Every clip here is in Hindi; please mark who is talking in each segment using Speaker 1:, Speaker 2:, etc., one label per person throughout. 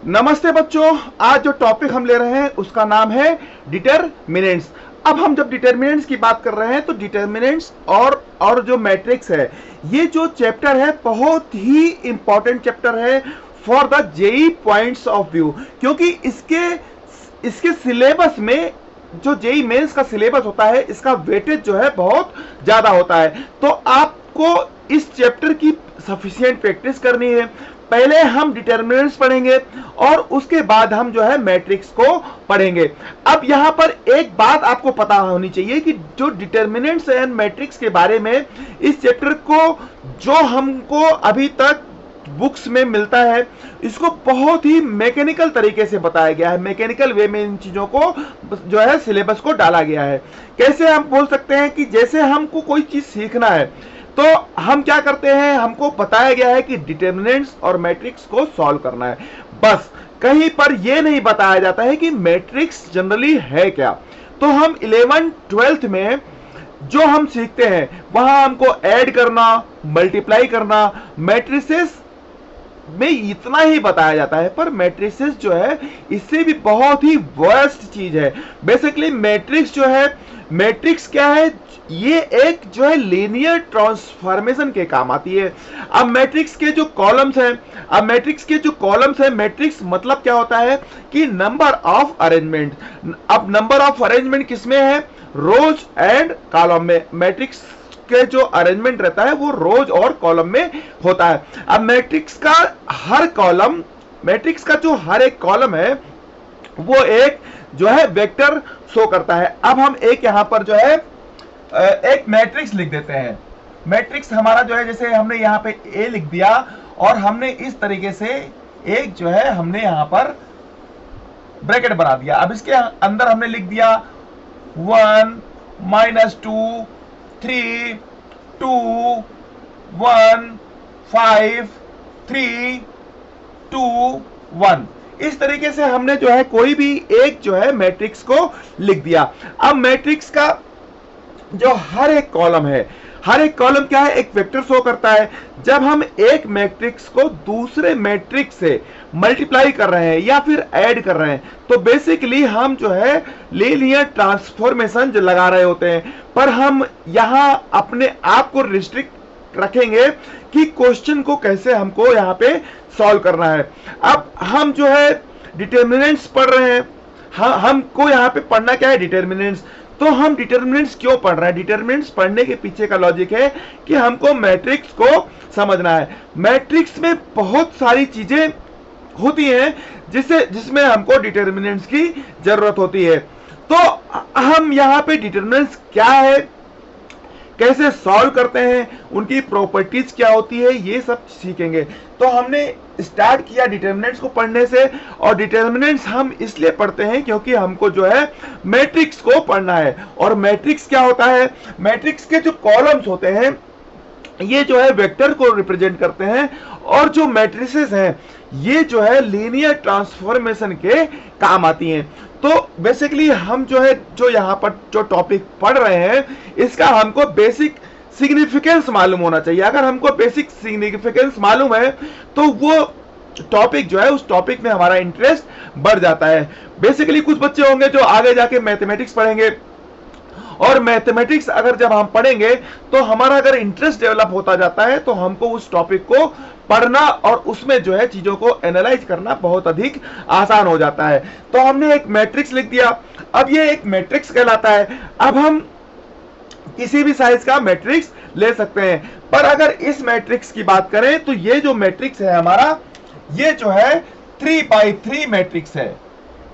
Speaker 1: नमस्ते बच्चों, आज जो टॉपिक हम ले रहे हैं उसका नाम है डिटरमिनेंट्स। अब हम जब डिटरमिनेंट्स की बात कर रहे हैं तो डिटरमिनेंट्स और जो मैट्रिक्स है, ये जो चैप्टर है बहुत ही इंपॉर्टेंट चैप्टर है for the JEE points of view, क्योंकि इसके सिलेबस में जो जेई मेंस का सिलेबस होता है इसका वेटेज जो है बहुत ज्यादा होता है। तो आपको इस चैप्टर की सफिशिएंट प्रैक्टिस करनी है। पहले हम डिटरमिनेंट्स पढ़ेंगे और उसके बाद हम जो है मैट्रिक्स को पढ़ेंगे। अब यहां पर एक बात आपको पता होनी चाहिए कि जो डिटरमिनेंट्स एंड मैट्रिक्स के बारे में इस चैप्टर को जो हमको अभी तक बुक्स में मिलता है, इसको बहुत ही मैकेनिकल तरीके से बताया गया है। मैकेनिकल वे में इन चीजों को जो है सिलेबस को डाला गया है। कैसे हम बोल सकते हैं कि जैसे हमको कोई चीज सीखना है तो हम क्या करते हैं, हमको बताया गया है कि डिटरमिनेंट्स और मैट्रिक्स को सॉल्व करना है, बस। कहीं पर यह नहीं बताया जाता है कि मैट्रिक्स जनरली है क्या। तो हम 11th 12th में जो हम सीखते हैं वहां हमको ऐड करना, मल्टीप्लाई करना, मैट्रिसेस में इतना ही बताया जाता है। पर मैट्रिसेस जो है इससे भी बहुत ही वर्स्ट चीज है। बेसिकली मैट्रिक्स जो है, मैट्रिक्स क्या है, ये एक जो है लीनियर ट्रांसफॉर्मेशन के काम आती है। अब मैट्रिक्स के जो कॉलम्स हैं, मैट्रिक्स मतलब क्या होता है कि नंबर ऑफ अरेंजमेंट। अब नंबर ऑफ अरेंजमेंट किसमें है, रोज एंड कॉलम में। मैट्रिक्स के जो अरेंजमेंट रहता है वो रोज और कॉलम में होता है। अब मैट्रिक्स का जो हर एक कॉलम है वो एक जो है वेक्टर शो करता है। अब हम एक यहां पर जो है एक मैट्रिक्स लिख देते हैं। मैट्रिक्स हमारा जो है, जैसे हमने यहाँ पे ए लिख दिया और हमने इस तरीके से एक जो है हमने यहां पर ब्रैकेट बना दिया। अब इसके अंदर हमने लिख दिया 1 -2 3 2 1 5 3 2 1। इस तरीके से हमने जो है कोई भी एक जो है मैट्रिक्स को लिख दिया। अब मैट्रिक्स का जो हर एक कॉलम क्या है, एक वेक्टर शो करता है। जब हम एक मैट्रिक्स को दूसरे मैट्रिक्स से मल्टीप्लाई कर रहे हैं या फिर ऐड कर रहे हैं तो बेसिकली हम जो है लीनियर ट्रांसफॉर्मेशन जो लगा रहे होते हैं। पर हम यहां अपने आप को रिस्ट्रिक्ट रखेंगे कि क्वेश्चन को कैसे हमको यहां पे सॉल्व करना है। अब हम जो है डिटरमिनेंट्स पढ़ रहे हैं, हमको यहां पे पढ़ना क्या है, डिटरमिनेंट्स। तो हम डिटरमिनेंट्स क्यों पढ़ रहे हैं, डिटरमिनेंट्स पढ़ने के पीछे का लॉजिक है कि हमको मैट्रिक्स को समझना है। मैट्रिक्स में बहुत सारी चीजें होती हैं जिसमें हमको डिटरमिनेंट्स की जरूरत होती है। तो हम यहाँ पे डिटरमिनेंट्स क्या है, कैसे सॉल्व करते हैं, उनकी प्रॉपर्टीज क्या होती है, ये सब सीखेंगे। तो हमने स्टार्ट किया डिटरमिनेंट्स को पढ़ने से, और डिटरमिनेंट्स हम इसलिए पढ़ते हैं क्योंकि हमको जो है मैट्रिक्स को पढ़ना है। और मैट्रिक्स क्या होता है, मैट्रिक्स के जो कॉलम्स होते हैं ये जो है वेक्टर को रिप्रेजेंट करते हैं, और जो मैट्रिसेस हैं ये जो है लीनियर ट्रांसफॉर्मेशन के काम आती हैं। तो बेसिकली हम जो है जो यहाँ पर जो टॉपिक पढ़ रहे हैं इसका हमको बेसिक सिग्निफिकेंस मालूम होना चाहिए। अगर हमको बेसिक सिग्निफिकेंस मालूम है तो वो टॉपिक जो है उस टॉपिक में हमारा इंटरेस्ट बढ़ जाता है। बेसिकली कुछ बच्चे होंगे जो आगे जाके मैथमेटिक्स पढ़ेंगे, और मैथमेटिक्स अगर जब हम पढ़ेंगे तो हमारा अगर इंटरेस्ट डेवलप होता जाता है तो हमको उस टॉपिक को पढ़ना और उसमें जो है चीजों को एनालाइज करना बहुत अधिक आसान हो जाता है। तो हमने एक मैट्रिक्स लिख दिया, अब ये एक मैट्रिक्स कहलाता है। अब हम किसी भी साइज का मैट्रिक्स ले सकते हैं, पर अगर इस मैट्रिक्स की बात करें तो ये जो मैट्रिक्स है हमारा, ये जो है 3x3 मैट्रिक्स है।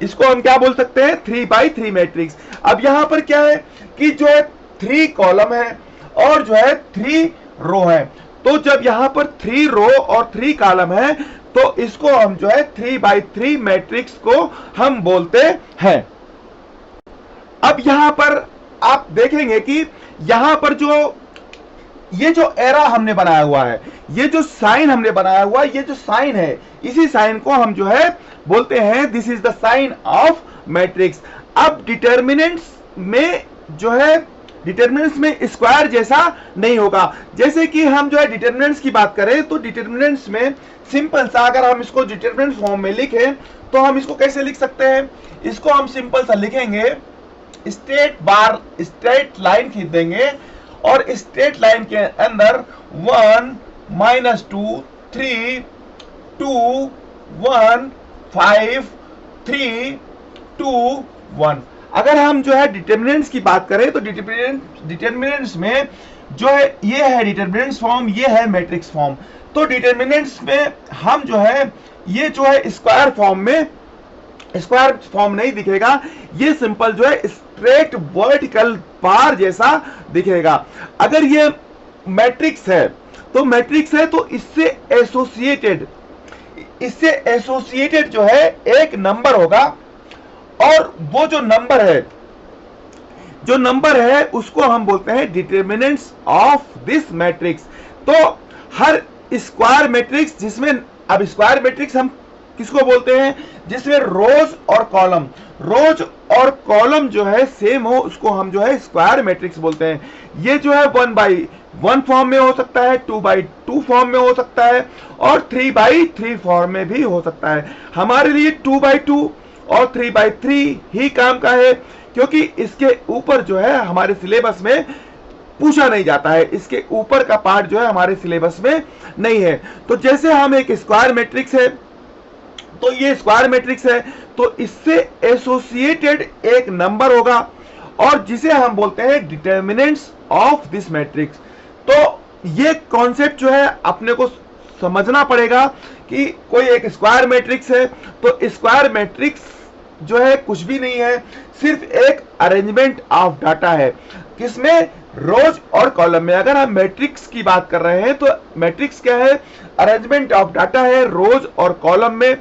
Speaker 1: इसको हम क्या बोल सकते हैं, 3x3 मैट्रिक्स। अब यहां पर क्या है कि जो है 3 कॉलम है और जो है 3 रो है। तो जब यहां पर 3 रो और 3 कॉलम है तो इसको हम जो है 3x3 मैट्रिक्स को हम बोलते हैं। अब यहां पर आप देखेंगे कि यहां पर ये जो एरा हमने बनाया हुआ है, ये जो साइन हमने बनाया हुआ है, ये जो साइन है, इसी साइन को हम जो है बोलते हैं this is the sign of matrix. अब डिटरमिनेंट्स में जो है डिटरमिनेंट्स में स्क्वायर जैसा नहीं होगा। जैसे कि हम जो है डिटरमिनेंट्स की बात करें तो डिटरमिनेंट्स में सिंपल सा अगर हम इसको डिटरमिनेंट फॉर्म में लिखें तो हम इसको कैसे लिख सकते हैं, इसको हम सिंपल सा लिखेंगे, स्ट्रेट लाइन खींच देंगे और स्ट्रेट लाइन के अंदर 1 -2 3 2 1 5 3 2 1। अगर हम जो है डिटरमिनेंट्स की बात करें तो डिटरमिनेंट्स में जो है ये है डिटरमिनेंट्स फॉर्म, ये है मैट्रिक्स फॉर्म। तो डिटरमिनेंट्स में हम जो है ये जो है स्क्वायर फॉर्म नहीं दिखेगा, ये सिंपल जो है स्ट्रेट वर्टिकल बार जैसा दिखेगा। अगर ये मैट्रिक्स है तो इससे एसोसिएटेड जो है एक नंबर होगा और वो जो नंबर है उसको हम बोलते हैं डिटरमिनेंट्स ऑफ दिस मैट्रिक्स। तो हर स्क्वायर मैट्रिक्स जिसमें, अब स्क्वायर मैट्रिक्स हम किसको बोलते हैं, जिसमें रोज और कॉलम जो है सेम हो उसको हम जो है स्क्वायर मैट्रिक्स बोलते हैं। ये जो है 1/1 फॉर्म में हो सकता है, 2/2 फॉर्म में हो सकता है और 3/3 फॉर्म में भी हो सकता है। हमारे लिए 2/2 और 3/3 ही काम का है, क्योंकि इसके ऊपर जो है हमारे सिलेबस में पूछा नहीं जाता है, इसके ऊपर का पार्ट जो है हमारे सिलेबस में नहीं है। तो जैसे हम एक स्क्वायर मैट्रिक्स है, तो ये स्क्वायर मैट्रिक्स है तो इससे एसोसिएटेड एक नंबर होगा और जिसे हम बोलते हैं डिटरमिनेंट्स ऑफ दिस मैट्रिक्स। तो ये कॉन्सेप्ट जो है अपने को समझना पड़ेगा कि कोई एक स्क्वायर मैट्रिक्स है तो स्क्वायर मैट्रिक्स जो है कुछ भी नहीं है, सिर्फ एक अरेंजमेंट ऑफ डाटा है, किसमें, रोज और कॉलम में। अगर हम मैट्रिक्स की बात कर रहे हैं तो मैट्रिक्स क्या है, अरेंजमेंट ऑफ डाटा है रोज और कॉलम में,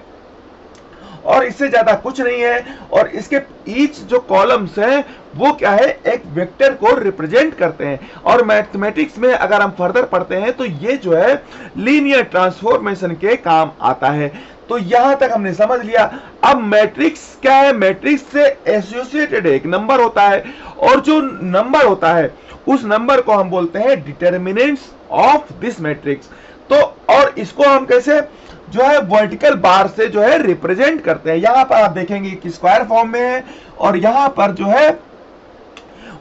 Speaker 1: और इससे ज्यादा कुछ नहीं है। और इसके ईच जो कॉलम्स हैं वो क्या है, एक वेक्टर को रिप्रेजेंट करते हैं। और मैथमेटिक्स में अगर हम फर्दर पढ़ते हैं तो ये जो है लीनियर ट्रांसफॉर्मेशन के काम आता है। तो यहां तक हमने समझ लिया। अब मैट्रिक्स क्या है, मैट्रिक्स से एसोसिएटेड एक नंबर होता है और जो नंबर होता है उस नंबर को हम बोलते हैं डिटरमिनेंट्स ऑफ दिस मैट्रिक्स। तो और इसको हम कैसे जो है वर्टिकल बार से जो है रिप्रेजेंट करते हैं। यहां पर आप देखेंगे कि स्क्वायर फॉर्म में है और यहां पर जो है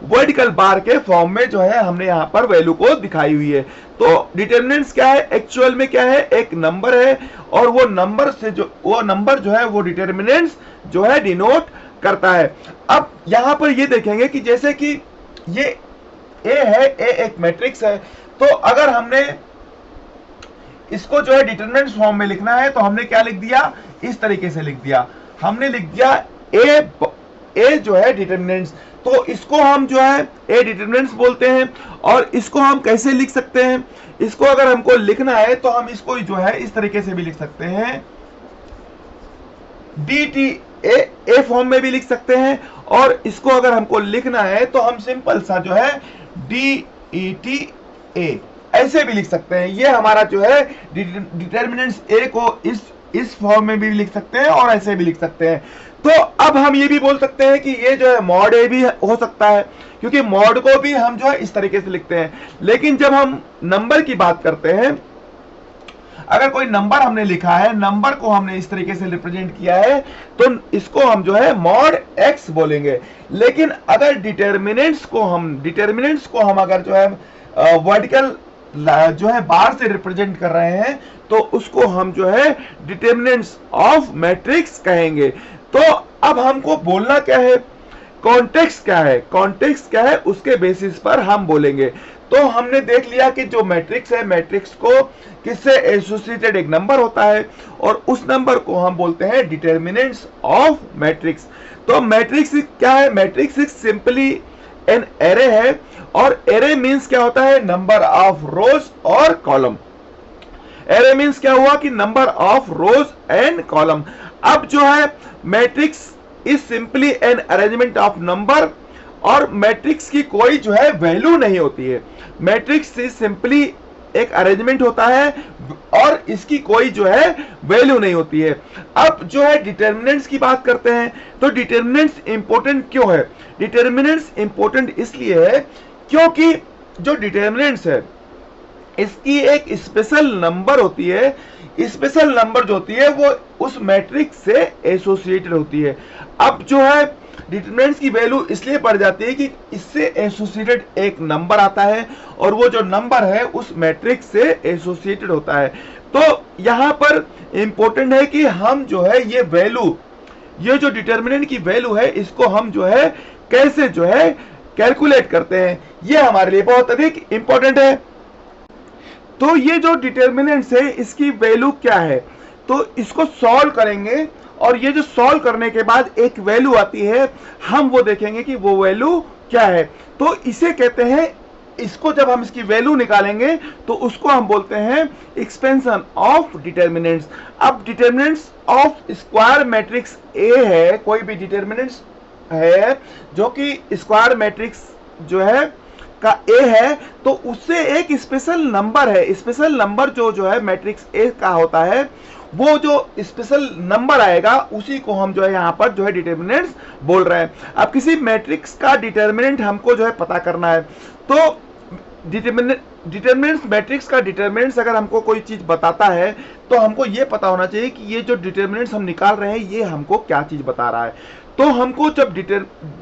Speaker 1: वर्टिकल बार के फॉर्म में जो है हमने यहां पर वैल्यू को दिखाई हुई है। तो डिटरमिनेंट्स क्या है, एक्चुअल में क्या है, एक नंबर है और वो नंबर जो है वो डिटरमिनेंट्स जो है डिनोट करता है। अब यहां पर ये देखेंगे कि जैसे कि ये ए है, ए एक मैट्रिक्स है, तो अगर हमने इसको जो है डिटरमिनेंट्स फॉर्म में लिखना है तो हमने क्या लिख दिया, इस तरीके से लिख दिया, हमने लिख दिया ए जो है डिटरमिनेंट्स। तो इसको हम जो है ए डिटरमिनेंट्स बोलते हैं। और इसको हम कैसे लिख सकते हैं, इसको अगर हमको लिखना है तो हम इसको जो है इस तरीके से भी लिख सकते हैं, dt ए फॉर्म में भी लिख सकते हैं। और इसको अगर हमको लिखना है तो हम सिंपल सा जो है det ए ऐसे भी लिख सकते हैं। ये हमारा जो है डिटरमिनेंट्स ए को इस फॉर्म में भी लिख सकते हैं और ऐसे भी लिख सकते हैं। तो अब हम ये भी बोल सकते हैं कि ये जो है मॉड ए भी हो सकता है, क्योंकि मॉड को भी हम जो है इस तरीके से लिखते हैं। लेकिन जब हम नंबर की बात करते हैं, अगर कोई नंबर हमने लिखा है, नंबर को हमने इस तरीके से रिप्रेजेंट किया है, तो इसको हम जो है मॉड एक्स बोलेंगे। लेकिन अगर डिटरमिनेंट्स को हम अगर जो है वर्टिकल जो है बार से रिप्रेजेंट कर रहे हैं तो उसको हम जो है डिटरमिनेंट्स ऑफ मैट्रिक्स कहेंगे। तो अब हमको बोलना क्या है, कॉन्टेक्स्ट क्या है, उसके बेसिस पर हम बोलेंगे। तो हमने देख लिया कि जो मैट्रिक्स है, मैट्रिक्स को किससे एसोसिएटेड एक नंबर होता है और उस नंबर को हम बोलते हैं डिटरमिनेंट्स ऑफ मैट्रिक्स। तो मैट्रिक्स क्या है, मैट्रिक्स सिंपली एन एरे है और एरे मींस क्या होता है, नंबर ऑफ रोज और कॉलम। एरे मींस क्या हुआ कि number of rose and column. अब जो है matrix is simply an arrangement of number और मैट्रिक्स की कोई जो है वैल्यू नहीं होती है। मैट्रिक्स इज सिंपली एक अरेंजमेंट होता है और इसकी कोई जो है वैल्यू नहीं होती है। अब जो है डिटरमिनेंट्स की बात करते हैं, तो डिटरमिनेंट्स इंपॉर्टेंट क्यों है, डिटरमिनेंट्स इंपॉर्टेंट इसलिए है क्योंकि जो डिटर्मिनेंट्स है इसकी एक स्पेशल नंबर होती है, स्पेशल नंबर जो होती है वो उस मैट्रिक्स से एसोसिएटेड होती है। अब जो है डिटर्मिनेंट्स की वैल्यू इसलिए बढ़ जाती है कि इससे एसोसिएटेड एक नंबर आता है और वो जो नंबर है उस मैट्रिक्स से एसोसिएटेड होता है। तो यहां पर इंपॉर्टेंट है कि हम जो है ये वैल्यू, ये जो डिटर्मिनेंट की वैल्यू है इसको हम जो है कैसे जो है कैलकुलेट करते हैं, ये हमारे लिए बहुत अधिक इंपॉर्टेंट है। तो ये जो डिटर्मिनेंट्स है इसकी वैल्यू क्या है, तो इसको सॉल्व करेंगे और ये जो सॉल्व करने के बाद एक वैल्यू आती है, हम वो देखेंगे कि वो वैल्यू क्या है। तो इसे कहते हैं, इसको जब हम इसकी वैल्यू निकालेंगे तो उसको हम बोलते हैं एक्सपेंशन ऑफ डिटर्मिनेंट्स। अब determinants of square matrix A है, कोई भी डिटर्मिनेंट्स है जो कि स्क्वायर मैट्रिक्स जो है का ए है, तो उससे एक स्पेशल नंबर है, स्पेशल नंबर जो है मैट्रिक्स ए का होता है, वो जो स्पेशल नंबर आएगा उसी को हम जो है यहाँ पर जो है डिटर्मिनेंट्स बोल रहे हैं। अब किसी मैट्रिक्स का डिटर्मिनेंट हमको जो है पता करना है, तो डिटर्मिनेंट्स मैट्रिक्स का डिटर्मिनेंट्स अगर हमको कोई चीज बताता है तो हमको ये पता होना चाहिए कि ये जो डिटर्मिनेंट्स हम निकाल रहे हैं ये हमको क्या चीज बता रहा है। तो हमको जब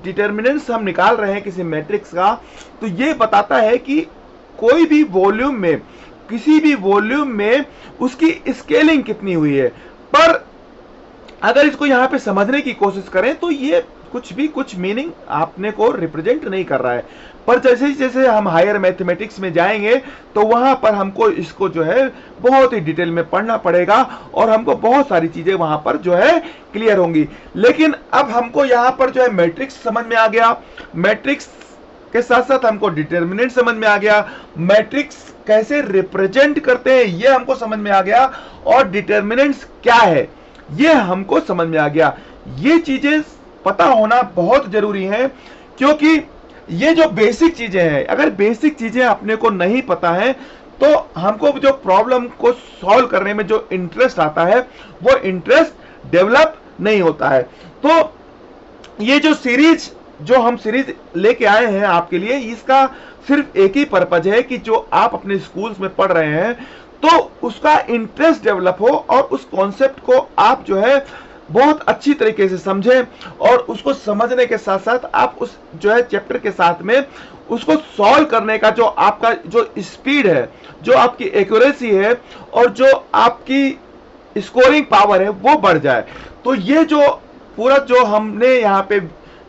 Speaker 1: डिटर्मिनेंट्स हम निकाल रहे हैं किसी मैट्रिक्स का, तो ये बताता है कि कोई भी वॉल्यूम में, किसी भी वॉल्यूम में उसकी स्केलिंग कितनी हुई है। पर अगर इसको यहाँ पे समझने की कोशिश करें तो ये कुछ मीनिंग आपने को रिप्रेजेंट नहीं कर रहा है। पर जैसे जैसे हम हायर मैथमेटिक्स में जाएंगे तो वहां पर हमको इसको जो है बहुत ही डिटेल में पढ़ना पड़ेगा और हमको बहुत सारी चीजें वहां पर जो है क्लियर होंगी। लेकिन अब हमको यहाँ पर जो है मैट्रिक्स समझ में आ गया, मैट्रिक्स के साथ साथ हमको डिटर्मिनेंट समझ में आ गया, मैट्रिक्स कैसे रिप्रेजेंट करते हैं ये हमको समझ में आ गया, और डिटर्मिनेंट्स क्या है ये हमको समझ में आ गया। ये चीजें पता होना बहुत जरूरी है, क्योंकि ये जो बेसिक चीजें हैं, अगर बेसिक चीजें अपने को नहीं पता है तो हमको जो प्रॉब्लम को सॉल्व करने में जो इंटरेस्ट आता है वो इंटरेस्ट डेवलप नहीं होता है। तो ये जो सीरीज जो हम सीरीज लेके आए हैं आपके लिए, इसका सिर्फ एक ही पर्पज है कि जो आप अपने स्कूल्स में पढ़ रहे हैं तो उसका इंटरेस्ट डेवलप हो और उस कॉन्सेप्ट को आप जो है बहुत अच्छी तरीके से समझें, और उसको समझने के साथ साथ आप उस जो है चैप्टर के साथ में उसको सॉल्व करने का जो आपका जो स्पीड है, जो आपकी एक्यूरेसी है और जो आपकी स्कोरिंग पावर है वो बढ़ जाए। तो ये जो पूरा जो हमने यहाँ पे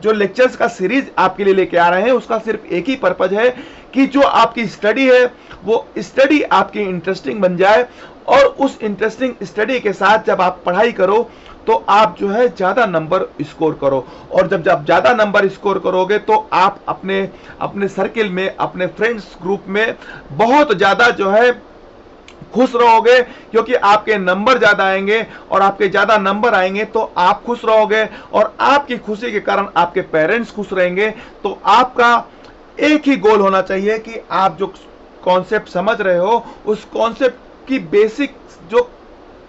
Speaker 1: जो लेक्चर्स का सीरीज आपके लिए लेके आ रहे हैं उसका सिर्फ एक ही पर्पज है कि जो आपकी स्टडी है वो स्टडी आपकी इंटरेस्टिंग बन जाए, और उस इंटरेस्टिंग स्टडी के साथ जब आप पढ़ाई करो तो आप जो है ज्यादा नंबर स्कोर करो, और जब ज्यादा नंबर स्कोर करोगे तो आप अपने सर्किल में, अपने फ्रेंड्स ग्रुप में बहुत ज्यादा जो है खुश रहोगे, क्योंकि आपके नंबर ज्यादा आएंगे, और आपके ज्यादा नंबर आएंगे तो आप खुश रहोगे, और आपकी खुशी के कारण आपके पेरेंट्स खुश रहेंगे। तो आपका एक ही गोल होना चाहिए कि आप जो कॉन्सेप्ट समझ रहे हो उस कॉन्सेप्ट की बेसिक जो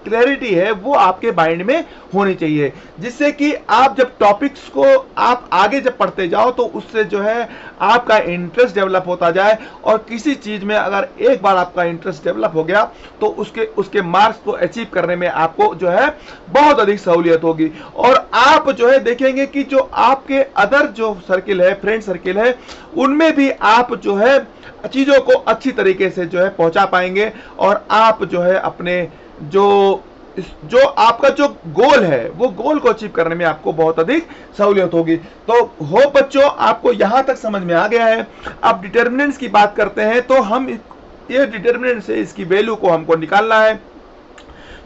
Speaker 1: क्लैरिटी है वो आपके माइंड में होनी चाहिए, जिससे कि आप जब टॉपिक्स को आप आगे जब पढ़ते जाओ तो उससे जो है आपका इंटरेस्ट डेवलप होता जाए, और किसी चीज में अगर एक बार आपका इंटरेस्ट डेवलप हो गया तो उसके मार्क्स को अचीव करने में आपको जो है बहुत अधिक सहूलियत होगी। और आप जो है देखेंगे कि जो आपके अदर जो सर्किल है, फ्रेंड सर्किल है, उनमें भी आप जो है चीजों को अच्छी तरीके से जो है पहुंचा पाएंगे, और आप जो है अपने जो आपका जो गोल है वो गोल को अचीव करने में आपको बहुत अधिक सहूलियत होगी। तो हो बच्चों, आपको यहां तक समझ में आ गया है। अब डिटर्मिनेंट्स की बात करते हैं, तो हम ये डिटर्मिनेंट से इसकी वैल्यू को हमको निकालना है।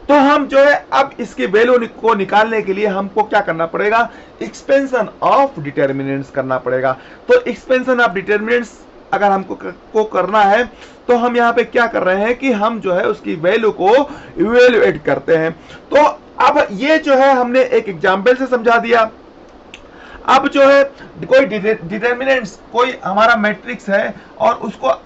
Speaker 1: तो हम जो है अब इसकी वैल्यू को निकालने के लिए हमको क्या करना पड़ेगा, एक्सपेंशन ऑफ डिटर्मिनेंट्स करना पड़ेगा। तो एक्सपेंशन ऑफ डिटर्मिनेंट्स अगर हमको करना है तो हम यहाँ पे क्या कर रहे हैं कि हम जो है उसकी वैल्यू को इवेल्युएट करते हैं। तो अब ये जो है हमने एक एग्जाम्पल से समझा दिया। अब जो है कोई डिटर्मिनेंट्स, कोई हमारा मैट्रिक्स है और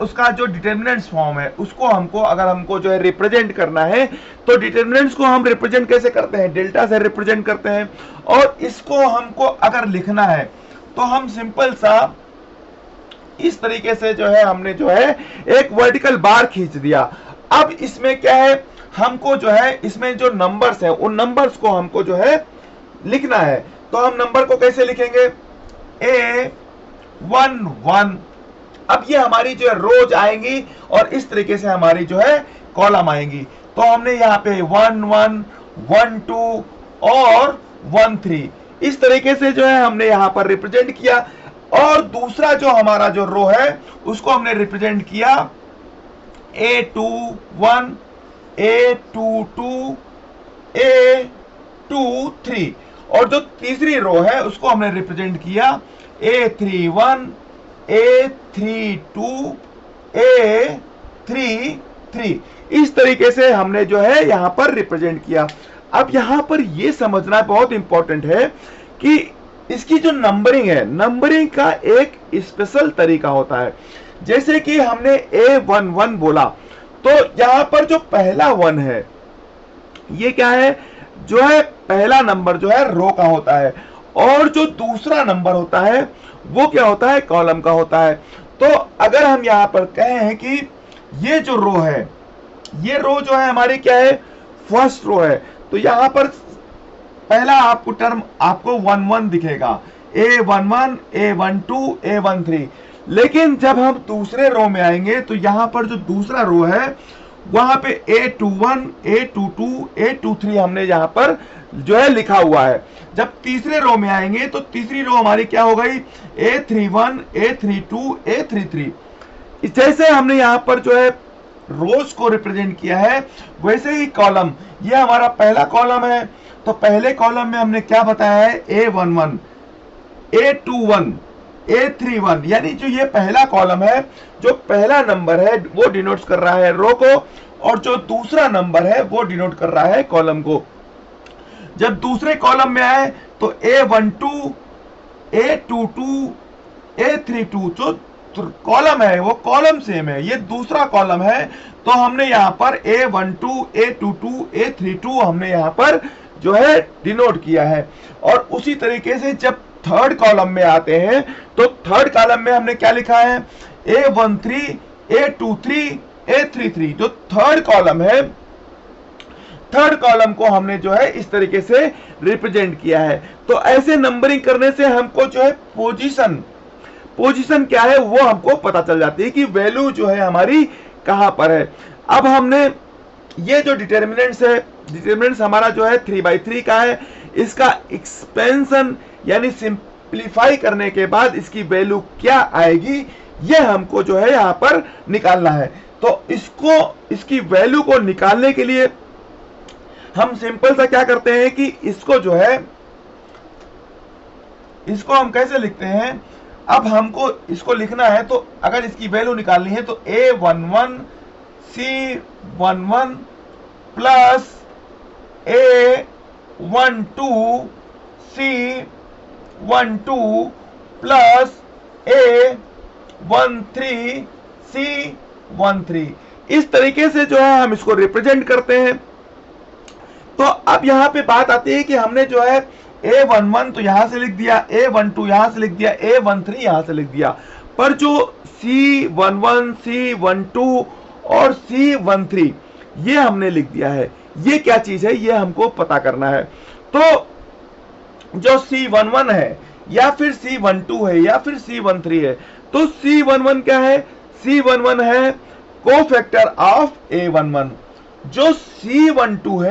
Speaker 1: उसका जो डिटर्मिनेंट्स फॉर्म है उसको अगर हमको जो है रिप्रेजेंट करना है, तो डिटर्मिनेंट्स को हम रिप्रेजेंट कैसे करते हैं, डेल्टा से रिप्रेजेंट करते हैं। और इसको हमको अगर लिखना है तो हम सिंपल सा इस तरीके से जो है हमने जो है एक वर्टिकल बार खींच दिया। अब इसमें क्या है, हमको जो है इसमें जो नंबर्स है उन नंबर्स को हमको जो है लिखना है। तो हम नंबर को कैसे लिखेंगे, A11। अब ये हमारी जो है रोज आएंगी और इस तरीके से हमारी जो है कॉलम आएंगी। तो हमने यहाँ पे 1 1 1 2 और 1 3 इस तरीके से जो है हमने यहाँ पर रिप्रेजेंट किया। और दूसरा जो हमारा जो रो है उसको हमने रिप्रेजेंट किया A21 A22 A23 और जो तीसरी रो है उसको हमने रिप्रेजेंट किया A31 A32 A33। इस तरीके से हमने जो है यहां पर रिप्रेजेंट किया। अब यहां पर यह समझना बहुत इंपॉर्टेंट है कि इसकी जो नंबरिंग है, नंबरिंग का एक स्पेशल तरीका होता है। जैसे कि हमने A11 बोला तो यहां पर जो पहला 1 है ये क्या है, जो है पहला नंबर जो है रो का होता है और जो दूसरा नंबर होता है वो क्या होता है, कॉलम का होता है। तो अगर हम यहां पर कहें कि ये जो रो है, ये रो जो है हमारी क्या है, फर्स्ट रो है, तो यहां पर पहला आपको टर्म आपको 1 1 दिखेगा, A11 A12 A13। लेकिन जब हम दूसरे रो में आएंगे तो यहां पर जो दूसरा रो है वहां पे A21 A22 A23 हमने यहां पर जो है लिखा हुआ है। जब तीसरे रो में आएंगे तो तीसरी रो हमारी क्या हो गई, A31 A32 A33। जैसे हमने यहां पर जो है रोज को रिप्रेजेंट किया है वैसे ही कॉलम, ये हमारा पहला कॉलम है। तो पहले कॉलम में हमने क्या बताया है, A11 A21 A31, यानी जो ये पहला कॉलम है, जो पहला नंबर है वो डिनोट कर रहा है रो को और जो दूसरा नंबर है वो डिनोट कर रहा है कॉलम को। जब दूसरे कॉलम में आए तो A12 A22 A32 जो कॉलम है वो कॉलम सेम है, ये दूसरा कॉलम है। तो हमने यहां पर A12 A22 A32 हमने यहां पर जो है डिनोट किया है। और उसी तरीके से जब थर्ड कॉलम में आते हैं तो थर्ड कॉलम में हमने क्या लिखा है, A13 A23 A33। जो थर्ड कॉलम है, थर्ड कॉलम को हमने जो है इस तरीके से रिप्रेजेंट किया है। तो ऐसे नंबरिंग करने से हमको जो है पोजीशन क्या है वो हमको पता चल जाती है कि वैल्यू जो है हमारी कहां पर है। अब हमने ये जो डिटर्मिनेंट्स है, डिटर्मिनेंट्स हमारा जो है 3/3 का है, इसका एक्सपेंशन यानी सिंप्लीफाई करने के बाद इसकी वैल्यू क्या आएगी ये हमको जो है यहां पर निकालना है। तो इसकी वैल्यू को निकालने के लिए हम सिंपल सा क्या करते हैं कि इसको जो है, इसको हम कैसे लिखते हैं, अब हमको इसको लिखना है तो अगर इसकी वैल्यू निकालनी है तो A11 C11 plus A12 C12 plus A13 C13। इस तरीके से जो है हम इसको रिप्रेजेंट करते हैं। तो अब यहां पे बात आती है कि हमने जो है A11 तो यहां से लिख दिया, A12 यहां से लिख दिया, A13 यहां से लिख दिया, पर जो C11 C12 और C13 ये हमने लिख दिया है, ये क्या चीज है ये हमको पता करना है। तो जो C11 है या फिर C12 है या फिर C13 है, तो C11 क्या है, C11 है कोफैक्टर ऑफ A11। जो C12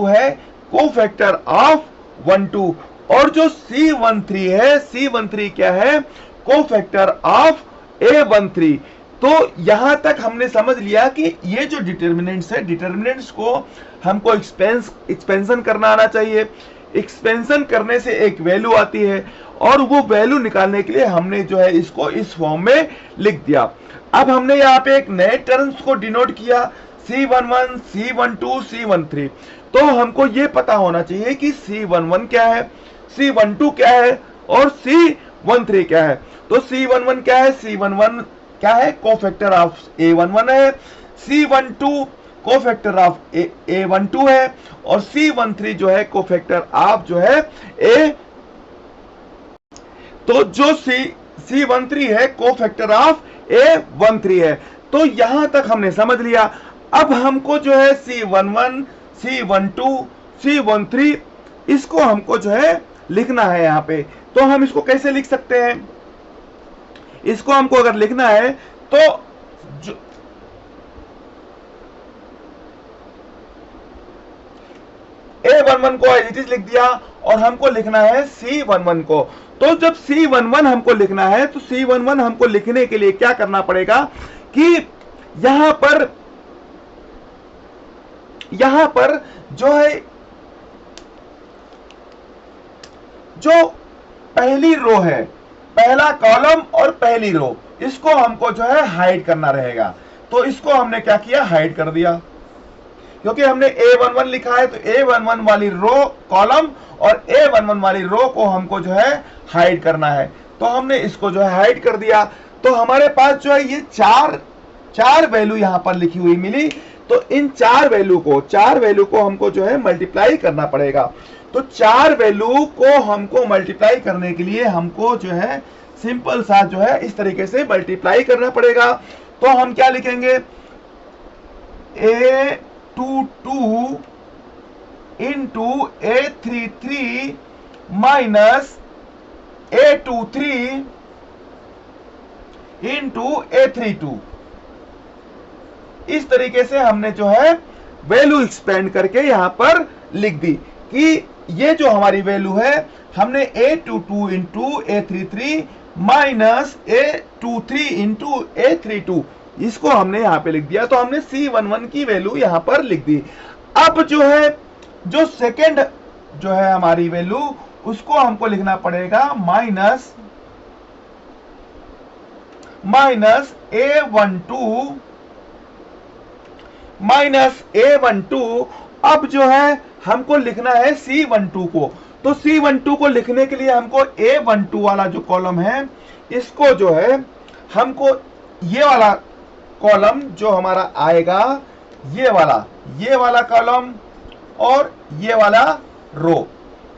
Speaker 1: है कोफैक्टर ऑफ 12 और जो C13 क्या है, कोफैक्टर ऑफ A13। तो यहां तक हमने समझ लिया कि ये जो डिटर्मिनेंट्स है, डिटर्मिनेंट्स को हमको एक्सपेंशन करना आना चाहिए। एक्सपेंशन करने से एक वैल्यू आती है और वो वैल्यू निकालने के लिए हमने जो है इसको इस फॉर्म में लिख दिया। अब हमने यहाँ पे एक नए टर्म्स को डिनोट किया, C11 C12 C13। तो हमको ये पता होना चाहिए कि C11 क्या है, C12 क्या है और C13 क्या है। तो C11 क्या है, C11 क्या है, कोफैक्टर ऑफ A11 है, C12 कोफैक्टर ऑफ A12 है और C13 जो है कोफैक्टर ऑफ जो है A। तो जो C13 है कोफैक्टर ऑफ A13 है। तो यहां तक हमने समझ लिया। अब हमको जो है C11, C12, C13 इसको हमको जो है लिखना है यहां पे। तो हम इसको कैसे लिख सकते हैं? इसको हमको अगर लिखना है तो A11 को एज इट इज लिख दिया और हमको लिखना है C11 को। तो जब C11 हमको लिखना है तो C11 हमको लिखने के लिए क्या करना पड़ेगा कि यहां पर जो है जो पहली रो है, पहला कॉलम और पहली रो, इसको हमको जो है हाइड करना रहेगा। तो इसको हमने क्या किया, हाइड कर दिया, क्योंकि हमने A11 लिखा है तो A11 वाली रो कॉलम और A11 वाली रो को हमको जो है हाइड करना है। तो हमने इसको जो है हाइड कर दिया। तो हमारे पास जो है ये चार वैल्यू यहां पर लिखी हुई मिली। तो इन चार वैल्यू को हमको जो है मल्टीप्लाई करना पड़ेगा। तो चार वैल्यू को हमको मल्टीप्लाई करने के लिए हमको जो है सिंपल सा जो है इस तरीके से मल्टीप्लाई करना पड़ेगा। तो हम क्या लिखेंगे, A22 into A33 minus A23 into A32। इस तरीके से हमने जो है वैल्यू एक्सपेंड करके यहां पर लिख दी कि ये जो हमारी वैल्यू है हमने A22 into A33 minus A23 into A32 इसको हमने यहां पे लिख दिया। तो हमने C11 की वैल्यू यहां पर लिख दी। अब जो है जो सेकंड जो है हमारी वैल्यू उसको हमको लिखना पड़ेगा माइनस A12 अब जो है हमको लिखना है C12 को। तो C12 को लिखने के लिए हमको A12 वाला जो कॉलम है इसको जो है हमको ये वाला कॉलम जो हमारा आएगा ये वाला कॉलम और ये वाला रो,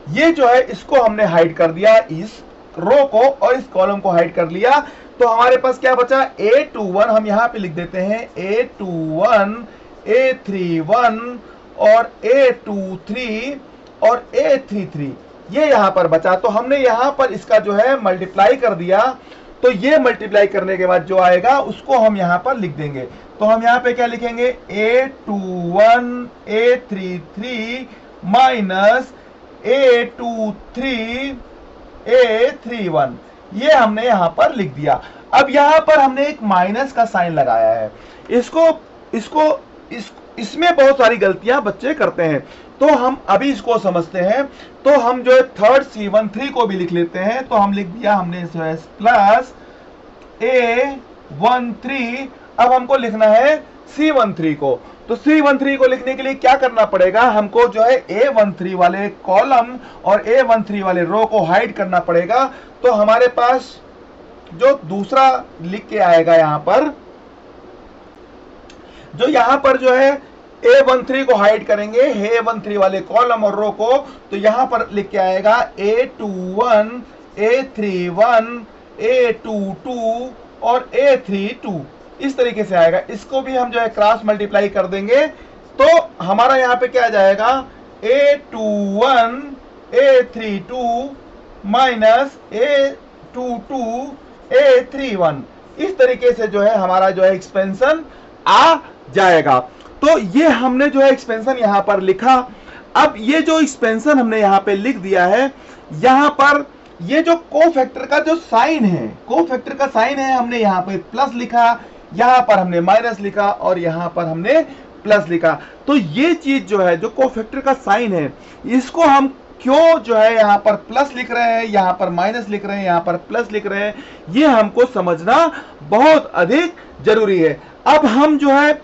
Speaker 1: ये जो है इसको हमने हाइड कर दिया, इस रो को और इस कॉलम को हाइड कर लिया। तो हमारे पास क्या बचा, A21 हम यहां पे लिख देते हैं A21, A31 और A23 और A33 ये यहां पर बचा। तो हमने यहां पर इसका जो है मल्टीप्लाई कर दिया। तो ये मल्टीप्लाई करने के बाद जो आएगा उसको हम यहां पर लिख देंगे। तो हम यहां पे क्या लिखेंगे, A21 A33 minus A23 A31 ये हमने यहां पर लिख दिया। अब यहां पर हमने एक माइनस का साइन लगाया है। इसमें बहुत सारी गलतियां बच्चे करते हैं, तो हम अभी इसको समझते हैं। तो हम जो है थर्ड C13 को भी लिख लेते हैं। तो हम लिख दिया हमने प्लस A13। अब हमको लिखना है C13 को। तो C13 को लिखने के लिए क्या करना पड़ेगा, हमको जो है A13 वाले कॉलम और A13 वाले रो को हाइड करना पड़ेगा। तो हमारे पास जो दूसरा लिख के आएगा यहां पर, जो यहां पर जो है A13 को हाइड करेंगे, A13 वाले कॉलम और रो को, तो यहां पर लिख के आएगा A21 A31 A22 और A32 इस तरीके से आएगा। इसको भी हम जो है क्रॉस मल्टीप्लाई कर देंगे तो हमारा यहां पे क्या आ जाएगा, A21 A32 minus A22 A31 इस तरीके से जो है हमारा जो है एक्सपेंशन आ जाएगा। तो ये हमने जो है एक्सपेंशन यहां पर लिखा। अब ये जो एक्सपेंशन हमने यहां पे लिख दिया है, यहां पर ये जो कोफैक्टर का जो साइन है, कोफैक्टर का साइन है, हमने यहां पे प्लस लिखा, यहां पर हमने माइनस लिखा और यहां पर हमने प्लस लिखा। तो ये चीज जो है जो कोफैक्टर का साइन है, इसको हम क्यों जो है यहां पर प्लस लिख रहे हैं, यहां पर माइनस लिख रहे हैं, यहां पर प्लस लिख रहे हैं, ये हमको समझना बहुत अधिक जरूरी है। अब हम जो है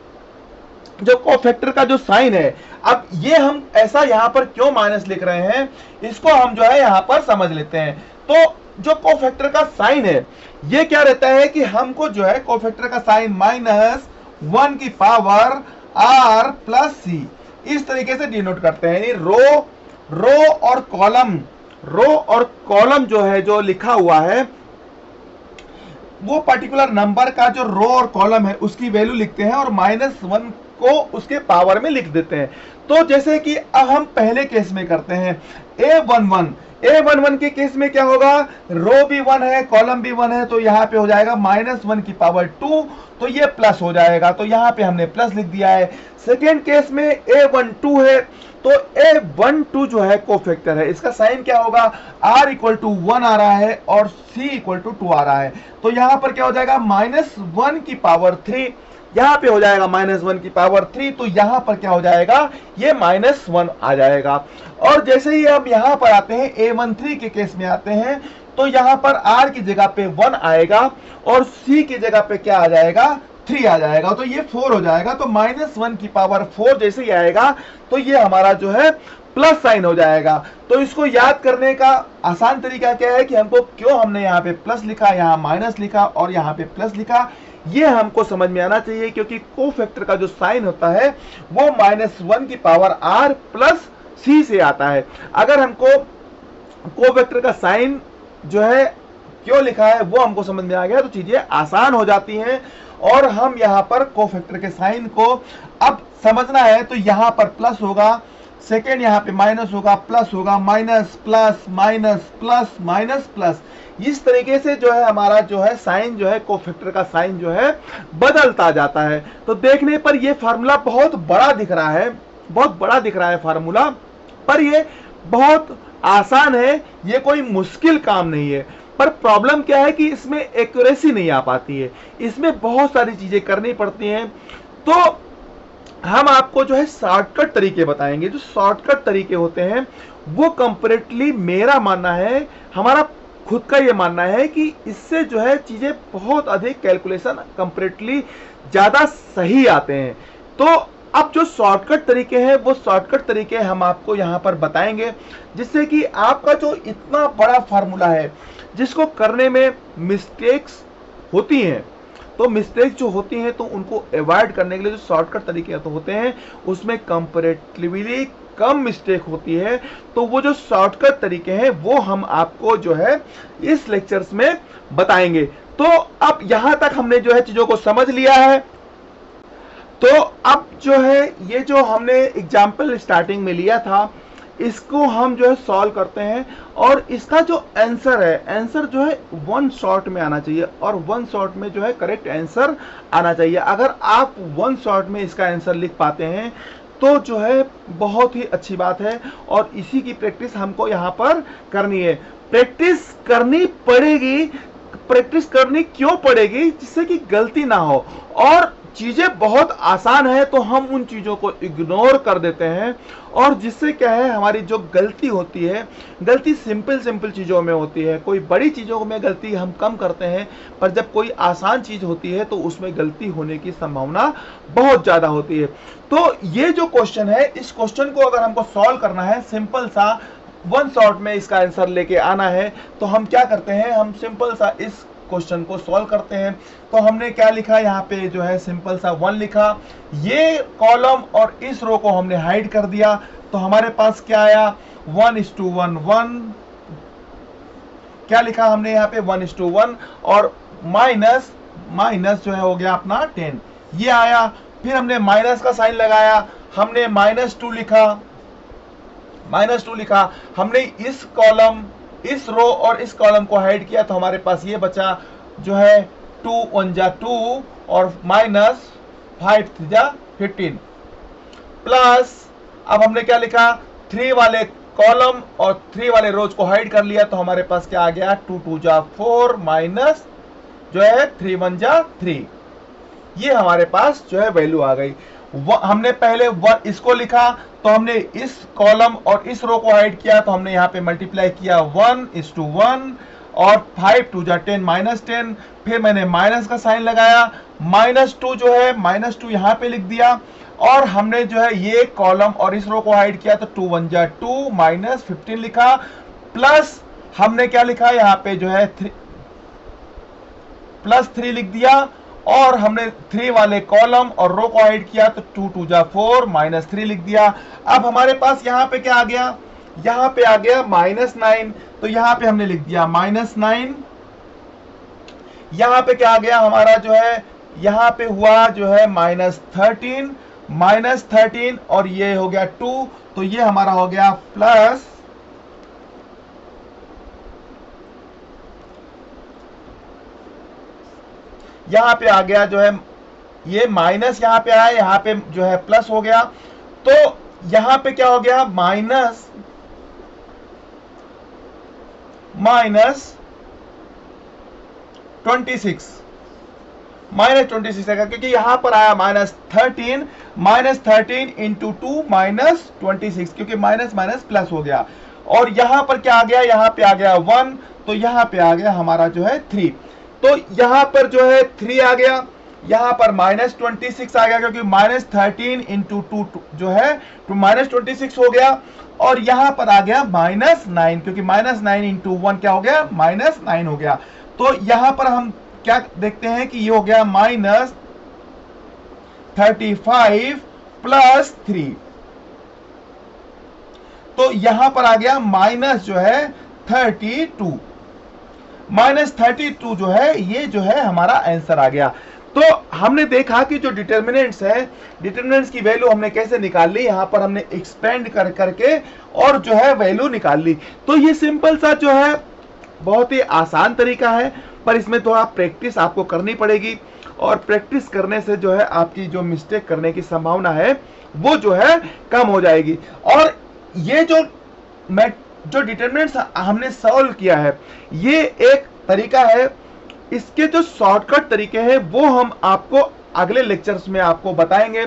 Speaker 1: जो कोफैक्टर का जो साइन है, अब ये हम ऐसा यहां पर क्यों माइनस लिख रहे हैं, इसको हम जो है यहां पर समझ लेते हैं। तो जो कोफैक्टर का साइन है ये क्या रहता है कि हमको जो है कोफैक्टर का साइन -1 की पावर r प्लस सी इस तरीके से डिनोट करते हैं। रो और कॉलम जो है जो लिखा हुआ है वो पर्टिकुलर नंबर का जो रो और कॉलम है उसकी वैल्यू लिखते हैं और -1 को उसके पावर में लिख देते हैं। तो जैसे कि अब हम पहले केस में करते हैं, A11 के केस में क्या होगा, रो भी 1 है कॉलम भी 1 है, तो यहाँ पे हो जाएगा -1 की पावर 2, तो ये प्लस हो जाएगा, तो यहाँ पे हमने प्लस लिख दिया है। सेकेंड केस में A12 है, तो A12 जो है कोफैक्टर है, इसका साइन क्या होगा, R इक्वल टू 1 आ रहा है और C इक्वल टू 2 आ रहा है, तो यहाँ पर क्या हो जाएगा -1 की पावर 3, यहाँ पे हो जाएगा -1 की पावर 3, तो यहाँ पर क्या हो जाएगा, ये -1 आ जाएगा। और जैसे ही हम यहाँ पर आते हैं A13 के केस में आते हैं, तो यहाँ पर R की जगह पे 1 आएगा और C की जगह पे क्या आ जाएगा, 3 आ जाएगा, तो ये 4 हो जाएगा। तो -1 की पावर 4 जैसे ही आएगा तो ये हमारा जो है प्लस साइन हो जाएगा। तो इसको याद करने का आसान तरीका क्या है कि हमको क्यों हमने यहाँ पे प्लस लिखा, यहाँ माइनस लिखा और यहाँ पे प्लस लिखा, ये हमको समझ में आना चाहिए, क्योंकि कोफैक्टर का जो साइन होता है वो -1 की पावर R प्लस C से आता है। अगर हमको कोफैक्टर का साइन जो है क्यों लिखा है वो हमको समझ में आ गया तो चीजें आसान हो जाती हैं। और हम यहाँ पर कोफैक्टर के साइन को अब समझना है, तो यहाँ पर प्लस होगा, सेकेंड यहाँ पे माइनस होगा, प्लस होगा, minus plus minus plus minus plus, इस तरीके से जो है हमारा जो है साइन जो है कोफैक्टर का साइन जो है बदलता जाता है। तो देखने पर ये फार्मूला बहुत बड़ा दिख रहा है, बहुत बड़ा दिख रहा है फार्मूला, पर ये बहुत आसान है, ये कोई मुश्किल काम नहीं है। पर प्रॉब्लम क्या है कि इसमें एक्यूरेसी नहीं आ पाती है, इसमें बहुत सारी चीजें करनी पड़ती हैं। तो हम आपको जो है शॉर्टकट तरीके बताएंगे। जो शॉर्टकट तरीके होते हैं वो कंपैरेटिवली मेरा मानना है, हमारा खुद का ये मानना है कि इससे जो है चीजें बहुत अधिक कैलकुलेशन कंपैरेटिवली ज्यादा सही आते हैं। तो अब जो शॉर्टकट तरीके हैं वो शॉर्टकट तरीके हम आपको यहाँ पर बताएंगे, जिससे कि आपका जो इतना बड़ा फार्मूला है जिसको करने में मिस्टेक्स होती हैं, तो मिस्टेक जो होती हैं तो उनको अवॉइड करने के लिए जो शॉर्टकट तरीके तो होते हैं उसमें कंपैरेटिवली कम मिस्टेक होती है। तो वो जो शॉर्टकट तरीके हैं वो हम आपको जो है इस लेक्चर्स में बताएंगे। तो अब यहां तक हमने जो है चीजों को समझ लिया है। तो अब जो है ये जो हमने एग्जाम्पल स्टार्टिंग में लिया था इसको हम जो है सॉल्व करते हैं, और इसका जो आंसर है, आंसर जो है 1 शॉट में आना चाहिए, और 1 शॉट में जो है करेक्ट आंसर आना चाहिए। अगर आप 1 शॉट में इसका आंसर लिख पाते हैं तो जो है बहुत ही अच्छी बात है, और इसी की प्रैक्टिस हमको यहाँ पर करनी है। प्रैक्टिस करनी पड़ेगी, प्रैक्टिस करनी क्यों पड़ेगी, जिससे कि गलती ना हो। और चीजें बहुत आसान है तो हम उन चीजों को इग्नोर कर देते हैं, और जिससे क्या है हमारी जो गलती होती है, गलती सिंपल चीजों में होती है, कोई बड़ी चीजों में गलती हम कम करते हैं, पर जब कोई आसान चीज होती है तो उसमें गलती होने की संभावना बहुत ज्यादा होती है। तो ये जो क्वेश्चन है, इस क्वेश्चन को अगर हमको सॉल्व करना है, सिंपल सा 1 शॉट में इसका आंसर लेके आना है, तो हम क्या करते हैं, हम सिंपल सा इस क्वेश्चन को सॉल्व करते हैं। तो हमने क्या लिखा, यहाँ पे जो है सिंपल सा 1 लिखा, ये कॉलम और इस रो को हमने हाइड कर दिया, तो हमारे पास क्या आया 1:1 1, क्या लिखा हमने यहाँ पे 1:1, और माइनस माइनस जो है हो गया अपना 10, ये आया। फिर हमने माइनस का साइन लगाया, हमने -2 लिखा, -2 लिखा, हमने इस कॉलम, इस रो और इस कॉलम को हाइड किया, तो हमारे पास ये बचा जो है 2 1 जा 2 और -5 3 जा 15, प्लस अब हमने क्या लिखा, 3 वाले कॉलम और 3 वाले रोज को हाइड कर लिया, तो हमारे पास क्या आ गया 2 2 जा 4 माइनस जो है 3 1 जा 3, ये हमारे पास जो है वैल्यू आ गई। हमने पहले इसको लिखा, तो हमने इस कॉलम और इस रो को हाइड किया, तो हमने यहाँ पे मल्टीप्लाई किया 1:1 और 5 2 जा 10 -10, फिर मैंने माइनस का साइन लगाया, -2 जो है -2 यहाँ पे लिख दिया, और हमने जो है ये कॉलम और इस रो को हाइड किया, तो 2 1 जा 2 -15 लिखा, प्लस हमने क्या लिखा यहाँ पे जो है +3 लिख दिया, और हमने 3 वाले कॉलम और रो को हाइड किया, तो 2 2 जा 4 -3 लिख दिया। अब हमारे पास यहाँ पे क्या आ गया, यहाँ पे आ गया -9, तो यहाँ पे हमने लिख दिया -9, यहाँ पे क्या आ गया हमारा जो है, यहाँ पे हुआ जो है -13 और ये हो गया 2, तो ये हमारा हो गया प्लस यहाँ पे आ गया जो है, ये माइनस यहाँ पे आया, यहाँ पे जो है प्लस हो गया, तो यहाँ पे क्या हो गया माइनस -26 आएगा, क्योंकि यहां पर आया -13 इंटू 2 -26, क्योंकि माइनस माइनस प्लस हो गया, और यहां पर क्या आ गया, यहां पे आ गया 1, तो यहां पे आ गया हमारा जो है 3, तो यहां पर जो है 3 आ गया, यहां पर -26 आ गया, क्योंकि -13 इंटू 2 जो है तो -26 हो गया, और यहां पर आ गया -9, क्योंकि -9 इंटू 1 क्या हो गया -9 हो गया, तो यहां पर हम क्या देखते हैं कि ये हो गया -35 प्लस 3, तो यहां पर आ गया माइनस जो है 32, -32 जो है ये जो है हमारा आंसर आ गया। तो हमने देखा कि जो डिटर्मिनेंट्स है, डिटर्मिनेंट्स की वैल्यू हमने कैसे निकाल ली, यहां पर हमने एक्सपेंड कर करके और जो है वैल्यू निकाल ली। तो ये सिंपल सा जो है बहुत ही आसान तरीका है, पर इसमें थोड़ा प्रैक्टिस आपको करनी पड़ेगी, और प्रैक्टिस करने से जो है आपकी जो मिस्टेक करने की संभावना है वो जो है कम हो जाएगी। और ये जो डिटरमिनेंट्स हमने सॉल्व किया है, ये एक तरीका है, इसके जो शॉर्टकट तरीके हैं वो हम आपको अगले लेक्चर्स में आपको बताएंगे,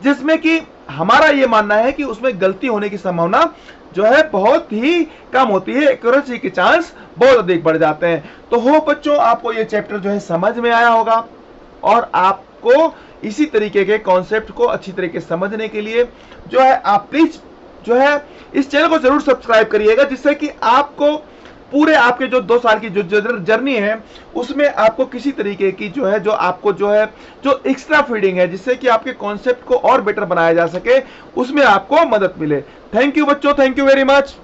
Speaker 1: जिसमें कि हमारा ये मानना है कि उसमें गलती होने की संभावना जो है बहुत ही कम होती है, एक्यूरेसी के चांस बहुत अधिक बढ़ जाते हैं। तो हो बच्चों, आपको ये चैप्टर जो है समझ में आया होगा, और आपको इसी तरीके के कॉन्सेप्ट को अच्छी तरीके से समझने के लिए जो है आप प्लीज जो है इस चैनल को जरूर सब्सक्राइब करिएगा, जिससे कि आपको पूरे आपके जो 2 साल की जो जर्नी है उसमें आपको किसी तरीके की जो है, जो आपको जो है जो एक्स्ट्रा फीडिंग है, जिससे कि आपके कॉन्सेप्ट को और बेटर बनाया जा सके, उसमें आपको मदद मिले। थैंक यू बच्चों, थैंक यू वेरी मच।